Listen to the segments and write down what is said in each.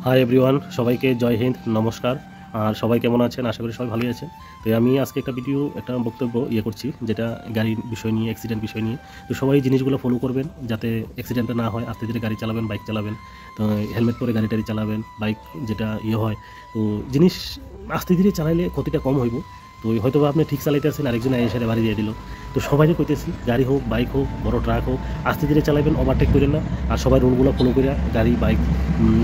Hi everyone, সবাইকে জয় হিন্দ, নমস্কার। আর সবাই কেমন আছেন? আশা করি সবাই ভালোই আছেন। তো আমি আজকে একটা বক্তব্য করছি, যেটা গাড়ির বিষয় নিয়ে, অ্যাক্সিডেন্ট বিষয় নিয়ে। তো সবাই জিনিসগুলো ফলো করবেন যাতে অ্যাক্সিডেন্টটা না হয়। আস্তে ধীরে গাড়ি চালাবেন, বাইক চালাবেন। তো হেলমেট পরে গাড়ি টাড়ি চালাবেন, বাইক যেটা হয়। তো জিনিস আস্তে ধীরে চালাইলে ক্ষতিটা কম হইব। তো হয়তো বা আপনি ঠিক চালাইতে আছেন, আরেকজন এসে বাড়ি দিয়ে দিল। তো সবাইকে কইতেছি, গাড়ি হোক, বাইক হোক, বড় ট্রাক হোক, আস্তে ধীরে চালাবেন, ওভারটেক করেন না। আর সবাই রুলগুলো ফলো করে গাড়ি, বাইক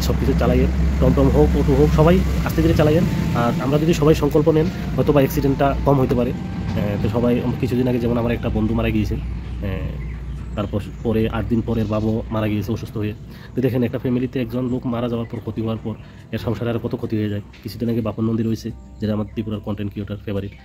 সব কিছু চালাইয়েন। টমটম হোক, অটো হোক, সবাই আস্তে ধীরে চালাইয়েন। আর আমরা যদি সবাই সংকল্প নেন, হয়তো বা অ্যাক্সিডেন্টটা কম হতে পারে। তো সবাই কিছুদিন আগে যেমন আমার একটা বন্ধু মারা গিয়েছে, তারপর পরে 8 দিন পরে বাবু মারা গিয়েছে অসুস্থ হয়ে। তো দেখেন, একটা ফ্যামিলিতে একজন লোক মারা যাওয়ার পর, ক্ষতি হওয়ার পর এর সংসারে আর কত ক্ষতি হয়ে যায়। কিছুদিন আগে বাপন নন্দী রয়েছে, যেটা আমার ত্রিপুরার কন্টেন্ট ক্রিয়েটার ফেভারিট।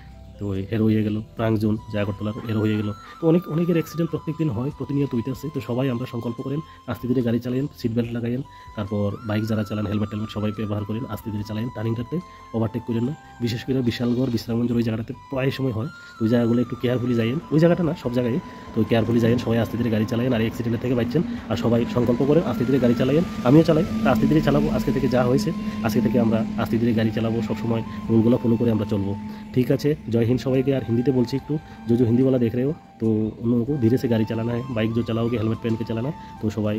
তো হেরো হয়ে গেল, প্রাংজন জায়গরতলার হেরো হয়ে গেল। তো অনেকের অ্যাক্সিডেন্ট প্রত্যেক দিন হয়, প্রতিনিয়ত হইতেছে। তো সবাই আমরা সংকল্প করেন, আস্তে ধীরে গাড়ি চালাইন, সিট বেল্ট লাগাইন। তারপর বাইক যারা চালান, হেলমেট সবাই ব্যবহার করেন, আস্তে ধীরে চালাইন। টার্নিংটাতে ওভারটেক করেন না। বিশেষ করে বিশালগড়, বিশ্রামগঞ্জের ওই জায়গাটাতে প্রায় সময় হয়। তো ওই জায়গাগুলো একটু কেয়ারফুলি যাইন। ওই জায়গাটা না, সব জায়গায়। তো কেয়ারফুলি যাইন, সবাই আস্তে ধীরে গাড়ি চালাইন, আর অ্যাক্সিডেন্টের থেকে বাঁচছেন। আর সবাই সংকল্প করেন, আস্তে ধীরে গাড়ি চালাইন। আমিও চালাই, তা আস্তে ধীরে চালাবো। আজকে থেকে যা হয়েছে, আজকে থেকে আমরা আস্তে ধীরে গাড়ি চালাবো, সবসময় রুলগুলো ফলো করে আমরা চলবো। ठीक है, जय हिंद सबाई के। और हिंदी बोलছি একটু, जो हिंदी वाला देख रहे हो, तो उन लोगों को धीरे से गाड़ी चलाना है। बाइक जो चलाओगे हेलमेट पहन के चलाना। तो सबाई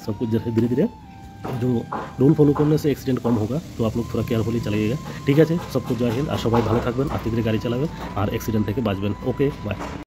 सब कुछ धीरे धीरे जो रूल फॉलो करने से एक्सीडेंट कम होगा। तो आप लोग थोड़ा केयरफुली चलाइएगा। ठीक है, सबको जय हिंद। और सबाई भालो থাকবেন, আস্তে ধীরে গাড়ি চালাবেন, আর অ্যাক্সিডেন্ট থেকে বাঁচবেন। Okay, bye.